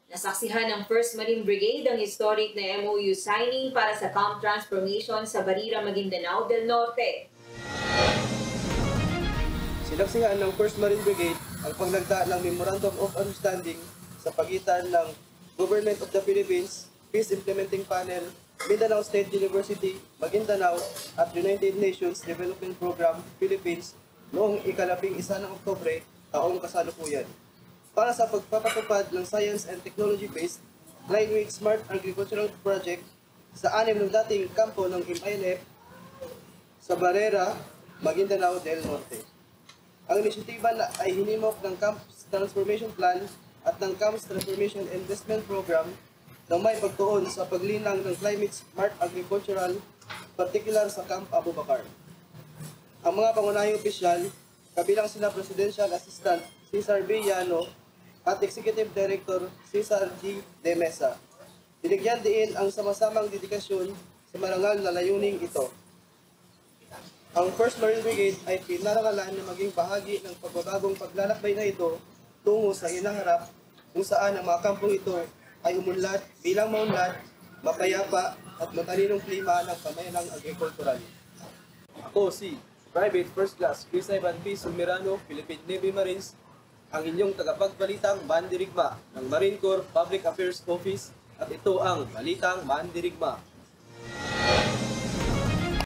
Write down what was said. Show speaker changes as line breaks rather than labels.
Nasaksihan ng 1st Marine Brigade ang historic na MOU signing para sa camp transformation sa Barira, Maguindanao del Norte.
Sinaksihan ng 1st Marine Brigade ang paglagda ng Memorandum of Understanding sa pagitan ng Government of the Philippines, Peace Implementing Panel, Mindanao State University, Maguindanao at United Nations Development Program, Philippines noong ika-11 ng Oktubre, taong kasalukuyan, para sa pagpapatupad ng Science and Technology-based Climate Smart Agricultural Project sa 6 ng dating kampo ng MILF sa Barrera, Maguindanao del Norte. Ang inisyatiba ay hinimok ng Camps Transformation Plan at ng Camps Transformation Investment Program na may pagtuon sa paglinang ng Climate Smart Agricultural, partikular sa Camp Abu Bakar. Ang mga pangunahing opisyal, kabilang sina Presidential Assistant Cesar Villano at Executive Director Cesar G. De Mesa, binigyan diin ang sama-samang dedikasyon sa marangal na layuning ito. Ang 1st Marine Brigade ay pinarangalan na maging bahagi ng pagbabagong paglalakbay na ito tungo sa hinaharap kung saan ang mga kampong ito ay umunlad bilang maunlad, mapayapa at matalinong klima ng pamayalang agrikultural. Ako si Private First Class Chris Ivan P. Sumirano, Philippine Navy Marines, ang inyong tagapagbalitang mandirigma ng Marine Corps Public Affairs Office, at ito ang Balitang Mandirigma.